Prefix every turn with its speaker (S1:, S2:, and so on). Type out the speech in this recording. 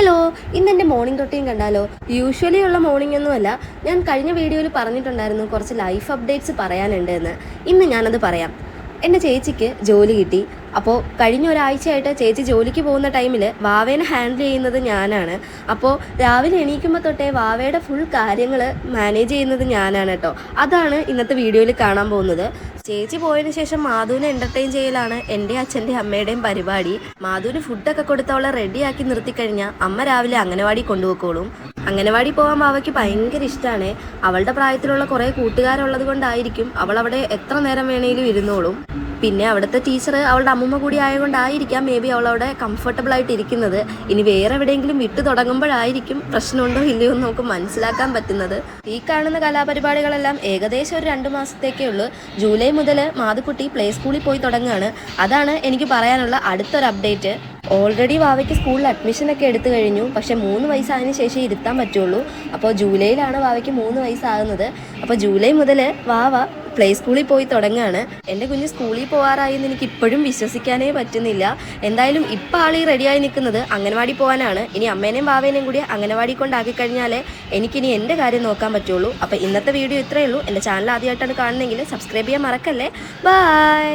S1: Hello, ഇന്നെൻ്റെ morning routine കണ്ടാലോ? Usually ഉള്ള മോർണിംഗ് ഒന്നുമല്ല. ഞാൻ കഴിഞ്ഞ വീഡിയോയിൽ പറഞ്ഞിട്ടുണ്ടായിരുന്നു കുറച്ച് ലൈഫ് അപ്ഡേറ്റ്സ് പറയാനുണ്ട് എന്ന്. ഇന്ന് ഞാനത് പറയാം. എൻ്റെ ചേച്ചിക്ക് ജോലി കിട്ടി. അപ്പോൾ കഴിഞ്ഞ ഒരാഴ്ചയായിട്ട് ചേച്ചി ജോലിക്ക് പോകുന്ന ടൈമിൽ വാവേനെ ഹാൻഡിൽ ചെയ്യുന്നത് ഞാനാണ്. അപ്പോൾ രാവിലെ എണീക്കുമ്പോൾ തൊട്ടേ വാവയുടെ ഫുൾ കാര്യങ്ങൾ മാനേജ് ചെയ്യുന്നത് ഞാനാണ് കേട്ടോ. അതാണ് ഇന്നത്തെ വീഡിയോയിൽ കാണാൻ പോകുന്നത്. ചേച്ചി പോയതിന് ശേഷം മാധുവിനെ എൻ്റർടൈൻ ചെയ്യലാണ് എൻ്റെ അച്ഛൻ്റെ അമ്മയുടെയും പരിപാടി. മാധുവിന് ഫുഡൊക്കെ കൊടുത്ത് അവളെ റെഡിയാക്കി നിർത്തിക്കഴിഞ്ഞാൽ അമ്മ രാവിലെ അംഗനവാടി കൊണ്ടുപോയിക്കോളും. അംഗനവാടി പോകാൻ ബാവയ്ക്ക് ഭയങ്കര ഇഷ്ടമാണ്. അവളുടെ പ്രായത്തിലുള്ള കുറേ കൂട്ടുകാരുള്ളത് കൊണ്ടായിരിക്കും അവളവിടെ എത്ര നേരം വേണേലും ഇരുന്നോളും. പിന്നെ അവിടുത്തെ ടീച്ചർ അവളുടെ അമ്മൂമ്മ കൂടി ആയതുകൊണ്ടായിരിക്കാം മേ ബി അവളവിടെ കംഫർട്ടബിൾ ആയിട്ട് ഇരിക്കുന്നത്. ഇനി വേറെ എവിടെയെങ്കിലും വിട്ടു തുടങ്ങുമ്പോഴായിരിക്കും പ്രശ്നമുണ്ടോ ഇല്ലയോ എന്ന് നമുക്ക് മനസ്സിലാക്കാൻ പറ്റുന്നത്. ഈ കാണുന്ന കലാപരിപാടികളെല്ലാം ഏകദേശം ഒരു 2 മാസത്തേക്കേ ഉള്ളൂ. ജൂലൈ മുതൽ മാധുക്കുട്ടി പ്ലേ സ്കൂളിൽ പോയി തുടങ്ങുകയാണ്. അതാണ് എനിക്ക് പറയാനുള്ള അടുത്തൊരു അപ്ഡേറ്റ്. ഓൾറെഡി വാവയ്ക്ക് സ്കൂളിൽ അഡ്മിഷനൊക്കെ എടുത്തു കഴിഞ്ഞു. പക്ഷേ 3 വയസ്സായതിനു ശേഷം ഇരുത്താൻ പറ്റുള്ളൂ. അപ്പോൾ ജൂലൈയിലാണ് വാവയ്ക്ക് 3 വയസ്സാകുന്നത്. അപ്പോൾ ജൂലൈ മുതൽ വാവ പ്ലേ സ്കൂളിൽ പോയി തുടങ്ങുകയാണ്. എൻ്റെ കുഞ്ഞ് സ്കൂളിൽ പോകാറായി എന്ന് എനിക്ക് ഇപ്പോഴും വിശ്വസിക്കാനേ പറ്റുന്നില്ല. എന്തായാലും ഇപ്പോൾ ആളീ റെഡിയായി നിൽക്കുന്നത് അംഗനവാടി പോകാനാണ്. ഇനി അമ്മേനെയും വാവേനെയും കൂടി അംഗനവാടി കൊണ്ടാക്കി കഴിഞ്ഞാലേ എനിക്കിനി എൻ്റെ കാര്യം നോക്കാൻ പറ്റുള്ളൂ. അപ്പോൾ ഇന്നത്തെ വീഡിയോ ഇത്രയേ ഉള്ളൂ. എൻ്റെ ചാനൽ ആദ്യമായിട്ടാണ് കാണുന്നതെങ്കിൽ സബ്സ്ക്രൈബ് ചെയ്യാൻ മറക്കല്ലേ. ബൈ.